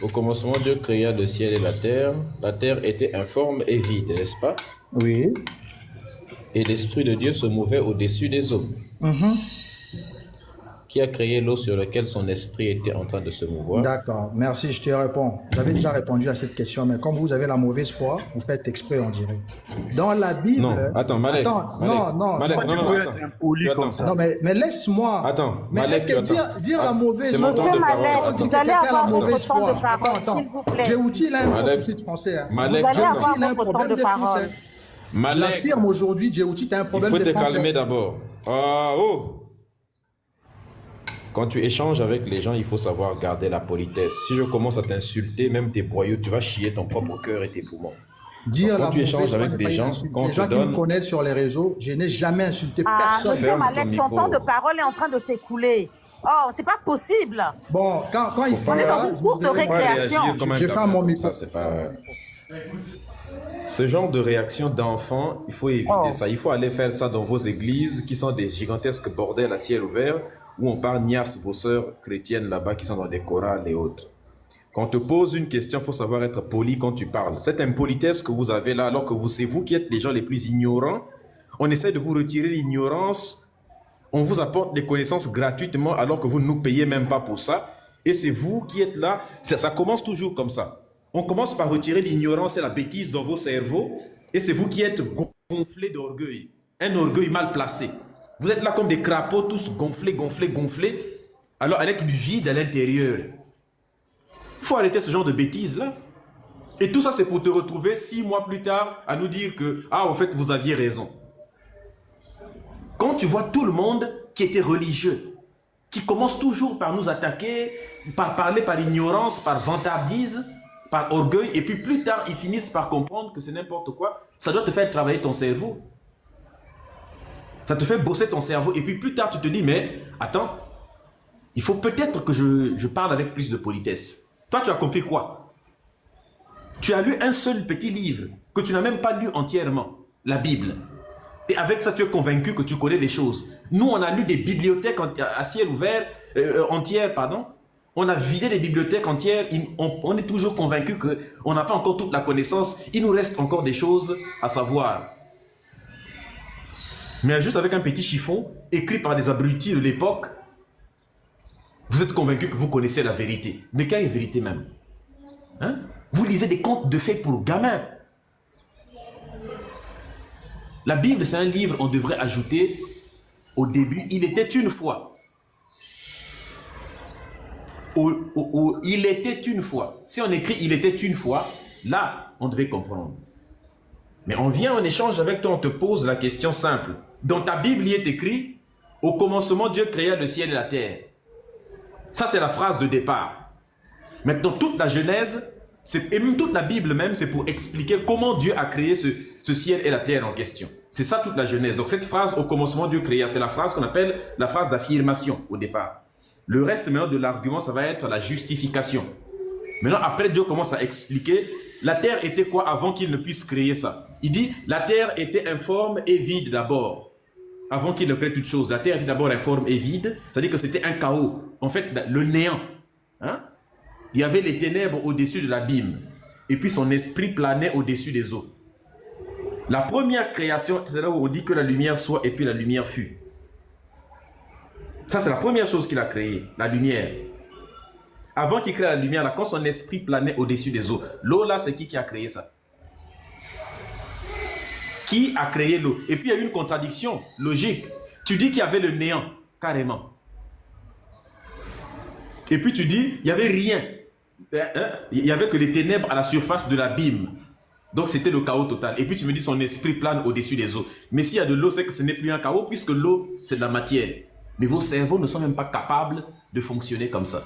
Au commencement, Dieu créa le ciel et la terre. La terre était informe et vide, n'est-ce pas? Oui. Et l'Esprit de Dieu se mouvait au-dessus des eaux. Qui a créé l'eau sur laquelle son esprit était en train de se mouvoir? D'accord, merci, je te réponds. J'avais déjà répondu à cette question, mais comme vous avez la mauvaise foi, vous faites exprès, on dirait. Dans la Bible... Non, attends, Malek. Attends, Malek, non, Malek, non, non, tu non, peux attends. être impoli comme ça. Non, mais laisse-moi. Attends, mais Malek, est-ce que dire la mauvaise foi... Monsieur Malek, vous allez avoir votre temps de parole, s'il vous plaît. Djibouti, il a un gros souci de français. Vous allez avoir votre temps de parole. Je l'affirme aujourd'hui, Djibouti, tu as un problème de français. Il faut te calmer d'abord. Oh! Quand tu échanges avec les gens, il faut savoir garder la politesse. Si je commence à t'insulter, même tes broyaux, tu vas chier ton propre cœur et tes poumons. Dire quand tu échanges avec des gens, les gens qui me connaissent sur les réseaux, je n'ai jamais insulté personne. Monsieur Malek, son temps de parole est en train de s'écouler. Oh, c'est pas possible. Bon, quand il faut... On est dans une cour de récréation. Je ferme mon micro. Ce genre de réaction d'enfant, il faut éviter ça. Il faut aller faire ça dans vos églises qui sont des gigantesques bordels à ciel ouvert où on parle niasse vos sœurs chrétiennes là-bas qui sont dans des chorales et autres. Quand on te pose une question, il faut savoir être poli quand tu parles. Cette impolitesse que vous avez là, alors que c'est vous qui êtes les gens les plus ignorants, on essaie de vous retirer l'ignorance, on vous apporte des connaissances gratuitement alors que vous ne nous payez même pas pour ça. Et c'est vous qui êtes là, ça commence toujours comme ça. On commence par retirer l'ignorance et la bêtise dans vos cerveaux et c'est vous qui êtes gonflés d'orgueil. Un orgueil mal placé. Vous êtes là comme des crapauds tous gonflés, gonflés, gonflés, alors avec du vide à l'intérieur. Il faut arrêter ce genre de bêtises là. Et tout ça c'est pour te retrouver 6 mois plus tard à nous dire que, ah en fait vous aviez raison. Quand tu vois tout le monde qui était religieux, qui commence toujours par nous attaquer, par parler par ignorance, par vantardise, par orgueil, et puis plus tard ils finissent par comprendre que c'est n'importe quoi, ça doit te faire travailler ton cerveau. Ça te fait bosser ton cerveau, et puis plus tard tu te dis, mais attends, il faut peut-être que je parle avec plus de politesse. Toi tu as compris quoi? Tu as lu un seul petit livre, que tu n'as même pas lu entièrement, la Bible. Et avec ça tu es convaincu que tu connais les choses. Nous on a lu des bibliothèques à ciel ouvert, entières, pardon. On a vidé des bibliothèques entières, on est toujours convaincu qu'on n'a pas encore toute la connaissance, il nous reste encore des choses à savoir. Mais juste avec un petit chiffon, écrit par des abrutis de l'époque, vous êtes convaincu que vous connaissez la vérité. Mais quelle vérité même? Hein? Vous lisez des contes de fées pour gamins. La Bible, c'est un livre, on devrait ajouter au début, il était une fois. Il était une fois. Si on écrit il était une fois, là, on devait comprendre. Mais on vient en échange avec toi, on te pose la question simple. Dans ta Bible, il est écrit, au commencement, Dieu créa le ciel et la terre. Ça, c'est la phrase de départ. Maintenant, toute la Genèse, et même toute la Bible même, c'est pour expliquer comment Dieu a créé ce ciel et la terre en question. C'est ça toute la Genèse. Donc cette phrase, au commencement, Dieu créa, c'est la phrase qu'on appelle la phrase d'affirmation au départ. Le reste maintenant de l'argument, ça va être la justification. Maintenant, après, Dieu commence à expliquer, la terre était quoi avant qu'il ne puisse créer ça? Il dit, la terre était informe et vide d'abord. Avant qu'il ne crée toute chose, la terre était d'abord informe et vide, c'est-à-dire que c'était un chaos. En fait, le néant. Hein? Il y avait les ténèbres au-dessus de l'abîme. Et puis son esprit planait au-dessus des eaux. La première création, c'est là où on dit que la lumière soit et puis la lumière fut. Ça, c'est la première chose qu'il a créée, la lumière. Avant qu'il crée la lumière, là, quand son esprit planait au-dessus des eaux, l'eau là, c'est qui a créé ça? Qui a créé l'eau? Et puis il y a eu une contradiction logique. Tu dis qu'il y avait le néant, carrément. Et puis tu dis, il n'y avait rien. Il n'y avait que les ténèbres à la surface de l'abîme. Donc c'était le chaos total. Et puis tu me dis, son esprit plane au-dessus des eaux. Mais s'il y a de l'eau, c'est que ce n'est plus un chaos, puisque l'eau, c'est de la matière. Mais vos cerveaux ne sont même pas capables de fonctionner comme ça.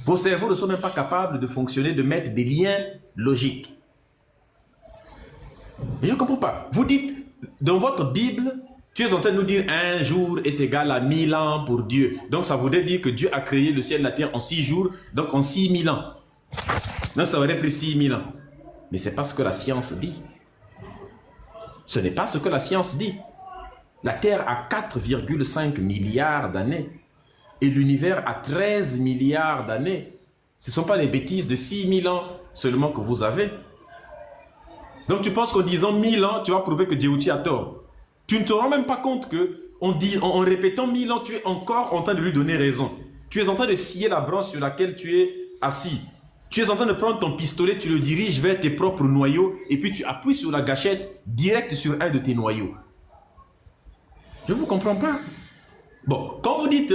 Vos cerveaux ne sont même pas capables de fonctionner, de mettre des liens logiques. Mais je ne comprends pas. Vous dites, dans votre Bible, tu es en train de nous dire un jour est égal à 1000 ans pour Dieu. Donc ça voudrait dire que Dieu a créé le ciel et la terre en 6 jours, donc en 6000 ans. Donc ça aurait pris 6000 ans. Mais ce n'est pas ce que la science dit. Ce n'est pas ce que la science dit. La Terre a 4,5 milliards d'années. Et l'univers a 13 milliards d'années. Ce ne sont pas des bêtises de 6000 ans seulement que vous avez. Donc tu penses qu'en disant 1000 ans, tu vas prouver que Djibouti a tort. Tu ne te rends même pas compte que en répétant 1000 ans, tu es encore en train de lui donner raison. Tu es en train de scier la branche sur laquelle tu es assis. Tu es en train de prendre ton pistolet, tu le diriges vers tes propres noyaux et puis tu appuies sur la gâchette direct sur un de tes noyaux. Je ne vous comprends pas. Bon, quand vous dites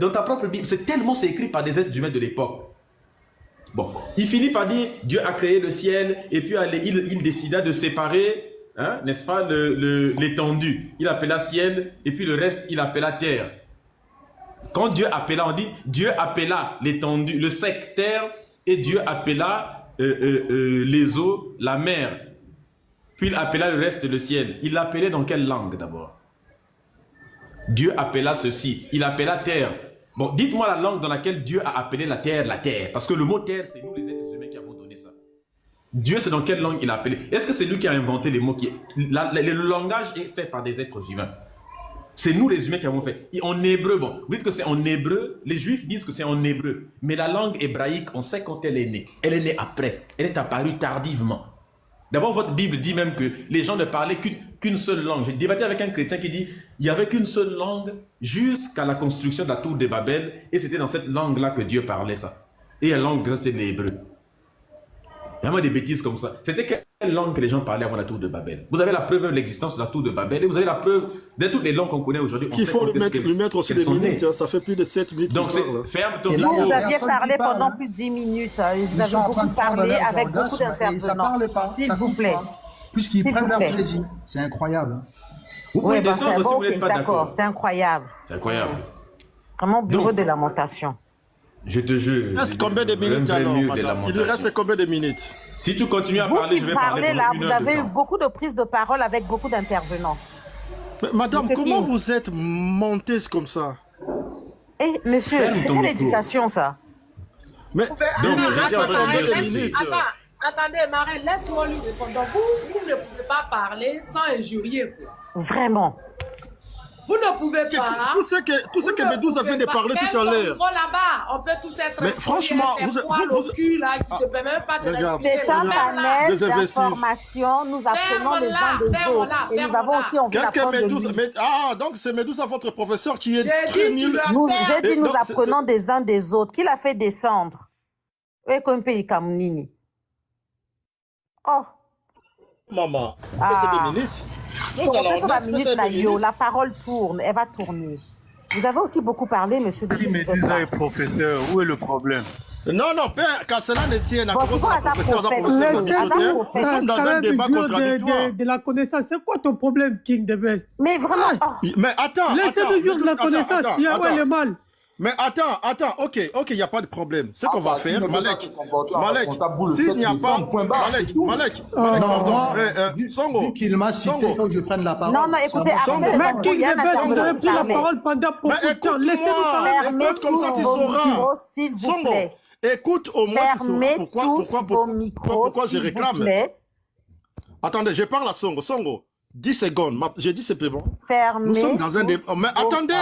dans ta propre Bible, c'est écrit par des êtres humains de l'époque. Bon, il finit par dire Dieu a créé le ciel et puis il décida de séparer, hein, n'est-ce pas, l'étendue. Il appela ciel et puis le reste, il appela terre. Quand Dieu appela, on dit Dieu appela l'étendue, le sec terre et Dieu appela les eaux, la mer. Puis il appela le reste le ciel. Il l'appelait dans quelle langue d'abord? Dieu appela ceci, il appela terre. Bon, dites-moi la langue dans laquelle Dieu a appelé la terre. Parce que le mot terre, c'est nous les êtres humains qui avons donné ça. Dieu, c'est dans quelle langue il a appelé? Est-ce que c'est lui qui a inventé les mots le langage est fait par des êtres humains. C'est nous les humains qui avons fait. Et en hébreu, bon, vous dites que c'est en hébreu, les juifs disent que c'est en hébreu. Mais la langue hébraïque, on sait quand elle est née. Elle est née après. Elle est apparue tardivement. D'abord, votre Bible dit même que les gens ne parlaient qu'une seule langue. J'ai débattu avec un chrétien qui dit il n'y avait qu'une seule langue jusqu'à la construction de la tour de Babel. Et c'était dans cette langue-là que Dieu parlait ça. Et la langue, c'était l'hébreu. Il y a vraiment des bêtises comme ça. C'était quelle langue que les gens parlaient avant la tour de Babel? Vous avez la preuve de l'existence de la tour de Babel. Et vous avez la preuve de toutes les langues qu'on connaît aujourd'hui. Il faut lui mettre aussi des minutes. Hein, ça fait plus de 7 minutes. Donc, ferme ton micro. Vous aviez personne parlé qui parle, pendant hein. plus de 10 minutes. Vous avez beaucoup parlé avec beaucoup d'intervenants. S'il vous plaît. Puisqu'ils prennent leur plaisir. C'est incroyable. Vous pouvez descendre si vous n'êtes pas d'accord. C'est incroyable. C'est incroyable. Vraiment bureau de lamentation. Je te jure. Il reste combien de minutes alors, madame? Il lui reste combien de minutes? Si tu continues à parler, je vais parler là, vous avez eu beaucoup de prises de parole avec beaucoup d'intervenants. Madame, comment vous êtes montée comme ça? Eh, monsieur, c'est quelle éducation ça? Mais donc, attendez, Marie, laisse-moi lui répondre. Donc, vous ne pouvez pas parler sans injurier. Vraiment. Vous ne pouvez pas. Tout ce que Médouze vient de parler tout à l'heure. Là-bas, on peut tous être. Mais franchement, vous le cul là, qui ne peut même pas te c'est un panel d'informations. Nous apprenons les uns des autres. Et nous avons aussi envie d'apprendre de lui. Ah, donc c'est Médouze, votre professeur, qui est très nul. J'ai dit nous apprenons des uns des autres. Qui l'a fait descendre? Et comme pays Kamunini. Oh. Maman, c'est 2 minutes. La parole tourne, elle va tourner. Vous avez aussi beaucoup parlé, monsieur. Qui me dit professeur, où est le problème? Non, père, quand cela ne tient à nous sommes dans un débat contradictoire. De la connaissance, c'est quoi ton problème, King de Best? Mais vraiment. Mais attends. Laissez-nous vivre de la connaissance, il y a le mal. Mais attends, ok, il n'y a pas de problème. Ce qu'on va faire, Malek, s'il n'y a pas... Malek, pardon. Songo. Vu qu'il m'a cité, il faut que je prenne la parole. Non, écoutez, mais King de Best, vous avez pris la parole pendant beaucoup de temps. Laissez-nous parler. Fermez tous vos micros, s'il vous plaît. Écoute au moins pourquoi je réclame. Attendez, je parle à Songo. Songo. 10 secondes, j'ai dit simplement. Fermez. Nous sommes dans un débat. Mais attendez,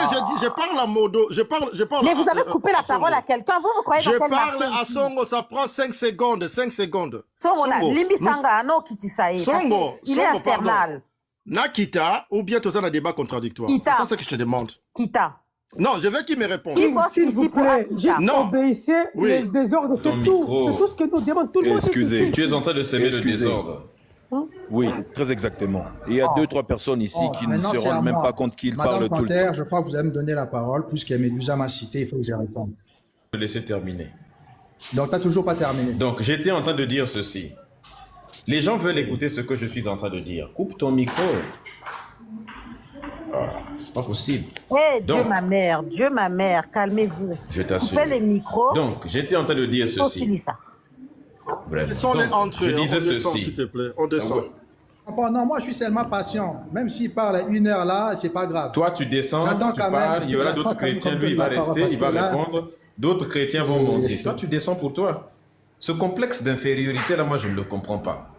je parle à Modo. Je parle. Mais vous avez coupé la parole à quelqu'un. Vous croyez dans quel marché? Je parle à Songo, ça prend 5 secondes. 5 secondes. Songo, Limbi Sanga, non, Kitisaï. Songo. Il est infernal. Nakita, ou bien tu as un débat contradictoire. C'est ça ce que je te demande. Kita. Non, je veux qu'il me réponde. S'il vous plaît, obéissez les désordres, c'est tout. C'est tout ce que nous demandons. Tout le monde. Excusez. Tu es en train de semer le désordre. Oui, très exactement. Il y a 2-3 personnes ici qui ne se rendent même pas compte qu'ils parlent tout le temps. Je crois que vous allez me donner la parole, puisque Médusa m'a cité, il faut que j'y réponde. Je vais laisser terminer. Donc, tu n'as toujours pas terminé. Donc, j'étais en train de dire ceci. Les gens veulent écouter ce que je suis en train de dire. Coupe ton micro. C'est pas possible. Hé, Dieu ma mère, calmez-vous. Je t'assure. Coupez les micros. Donc, j'étais en train de dire ceci. Ça. Bref. Laissons-les entrer. Je disais on descend, ceci. s'il te plaît. On descend. Non, moi je suis seulement patient. Même s'il parle à 1 heure là, c'est pas grave. Toi, tu descends, tu parles, il y aura d'autres chrétiens, lui, il va rester, il va répondre. D'autres chrétiens vont monter. Toi, tu descends pour toi. Ce complexe d'infériorité, là, moi, je ne le comprends pas.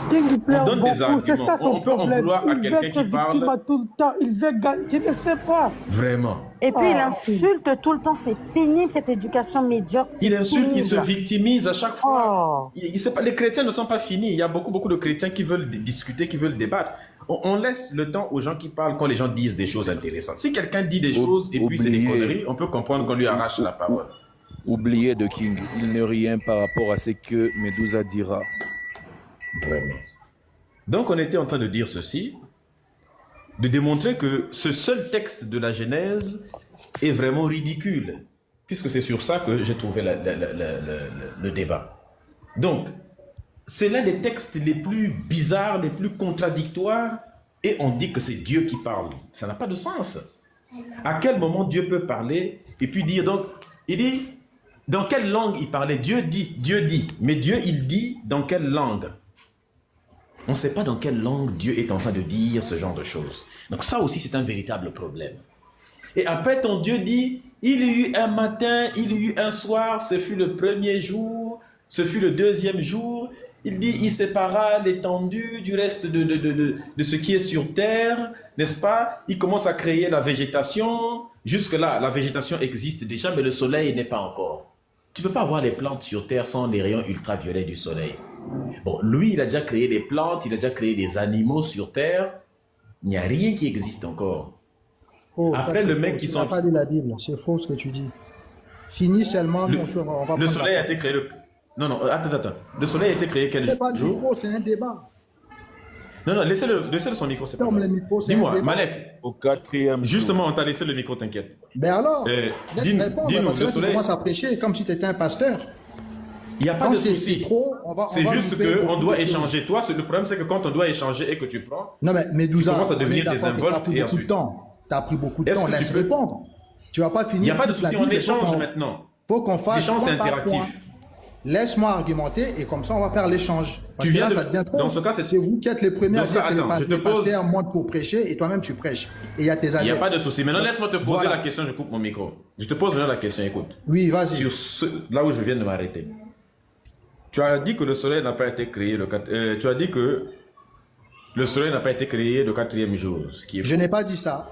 King, il pleure donne des beaucoup, c'est arguments. ça son On peut en problème. vouloir à Il veut quelqu'un être qui parle. victime à tout le temps, il veut gagner, je ne sais pas. Vraiment. Et puis il insulte tout le temps, c'est pénible cette éducation médiocre. Il insulte, il se pénible. victimise à chaque fois. Sait pas, les chrétiens ne sont pas finis. Il y a beaucoup de chrétiens qui veulent discuter, qui veulent débattre. On laisse le temps aux gens qui parlent quand les gens disent des choses intéressantes. Si quelqu'un dit des choses et puis c'est des conneries, on peut comprendre qu'on lui arrache la parole. Oubliez de King, il n'est rien par rapport à ce que Medusa dira. Vraiment. Donc on était en train de dire ceci, de démontrer que ce seul texte de la Genèse est vraiment ridicule, puisque c'est sur ça que j'ai trouvé le débat. Donc, c'est l'un des textes les plus bizarres, les plus contradictoires, et on dit que c'est Dieu qui parle. Ça n'a pas de sens. À quel moment Dieu peut parler et puis dire, donc, il dit, dans quelle langue il parlait? Dieu dit, mais Dieu il dit dans quelle langue? On ne sait pas dans quelle langue Dieu est en train de dire ce genre de choses. Donc ça aussi c'est un véritable problème. Et après ton Dieu dit, il y eut un matin, il y eut un soir, ce fut le premier jour, ce fut le deuxième jour. Il dit, il sépara l'étendue du reste de ce qui est sur terre, n'est-ce pas? Il commence à créer la végétation. Jusque-là, la végétation existe déjà, mais le soleil n'est pas encore. Tu ne peux pas avoir les plantes sur terre sans les rayons ultraviolets du soleil. Bon, lui, il a déjà créé des plantes, il a déjà créé des animaux sur terre. Il n'y a rien qui existe encore. Oh, après, le mec qui sont... Tu n'as pas lu la Bible, c'est faux ce que tu dis. Fini seulement, on va le soleil a été créé... Non, attends. Le soleil a été créé quel jour? C'est pas du micro, c'est un débat. Non, laissez-le son micro, c'est pas grave. Dis-moi, Malek. Au 4e Justement, on t'a laissé le micro, t'inquiète. Ben alors, laisse répondre, parce que là, tu commences à prêcher comme si tu étais un pasteur. Il n'y a pas de souci. C'est juste qu'on doit échanger. Toi, le problème, c'est que quand on doit échanger et que tu prends, non, mais Medusa, tu commences à devenir désinvolte et ensuite. Tu as pris beaucoup de temps, laisse répondre. Tu ne vas pas finir. Il n'y a pas de souci, on échange maintenant. Il faut qu'on fasse. L'échange, c'est interactif. Laisse-moi argumenter et comme ça, on va faire l'échange. Parce que là, ça devient trop. Dans ce cas, c'est vous qui êtes les premiers à dire que les pasteurs montent pour prêcher et toi-même, tu prêches. Et il y a tes adeptes. Il n'y a pas de souci. Maintenant, laisse-moi te poser la question. Je coupe mon micro. Je te pose maintenant la question. Écoute. Oui, vas-y. Là où je viens de m'arrêter. Tu as dit que le soleil n'a pas été créé tu as dit que le soleil n'a pas été créé le 4e jour. Je n'ai pas dit ça.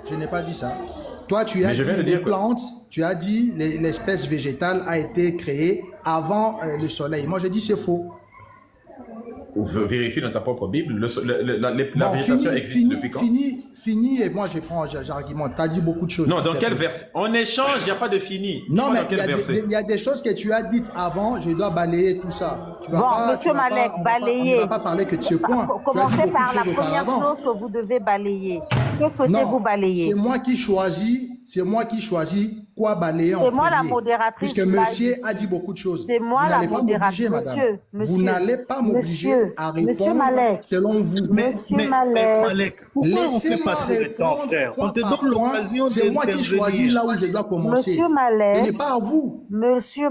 Toi, tu as dit les plantes, tu as dit l'espèce végétale a été créée avant le soleil. Moi, je dis c'est faux. Vérifie dans ta propre Bible. La végétation existe depuis quand? Fini, et moi, j'argumente. Tu as dit beaucoup de choses. Non, dans quel verset? En échange, il n'y a pas de fini. Non, mais il y a des choses que tu as dites avant, je dois balayer tout ça. Tu vas pas, Monsieur Malek, balayer. On ne va pas parler que de ce point. Commencez par la première chose que vous devez balayer. Que souhaitez-vous balayer? C'est moi qui choisis quoi balayer en premier. C'est moi la modératrice. Puisque monsieur a dit beaucoup de choses. C'est moi la modératrice, madame. Vous n'allez pas m'obliger à répondre selon vous. Monsieur Malek. Pourquoi on fait passer le temps, frère? On te donne l'occasion de C'est moi qui choisis là où je dois commencer. Monsieur Malek. Ce n'est pas à vous. Monsieur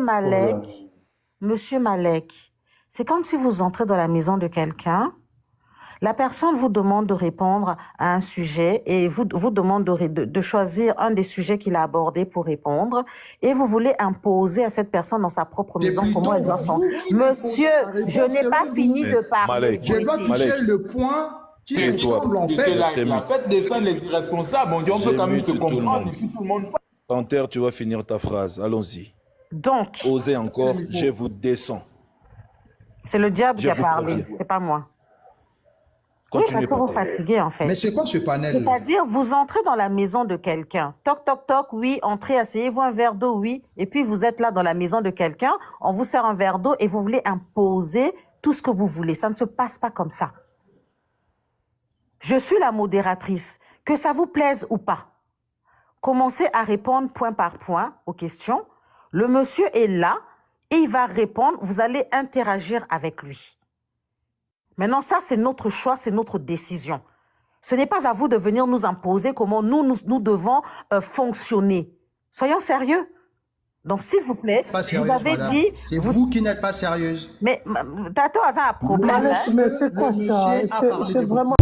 Malek, c'est comme si vous entrez dans la maison de quelqu'un. La personne vous demande de répondre à un sujet et vous demande de choisir un des sujets qu'il a abordé pour répondre et vous voulez imposer à cette personne dans sa propre maison comment elle doit faire. Monsieur, je n'ai pas fini de parler. Je dois toucher le point qui nous semble en fait. Faites descendre les irresponsables, on peut quand même se comprendre si tout le monde... Panthère, tu vas finir ta phrase, allons-y. Donc... Osez encore, je vous descends. C'est le diable qui a parlé, c'est pas moi. Continuez, oui, parce que vous fatiguez en fait. Mais c'est quoi ce panel? C'est-à-dire, vous entrez dans la maison de quelqu'un. Toc, toc, toc, oui, entrez, asseyez-vous un verre d'eau, oui. Et puis, vous êtes là dans la maison de quelqu'un, on vous sert un verre d'eau et vous voulez imposer tout ce que vous voulez. Ça ne se passe pas comme ça. Je suis la modératrice. Que ça vous plaise ou pas, commencez à répondre point par point aux questions. Le monsieur est là et il va répondre. Vous allez interagir avec lui. Maintenant, ça, c'est notre choix, c'est notre décision. Ce n'est pas à vous de venir nous imposer comment nous devons fonctionner. Soyons sérieux. Donc, s'il vous plaît, vous avez dit... C'est vous qui n'êtes pas sérieuse. Mais Tato a un problème. Mais c'est quoi ça? C'est vraiment...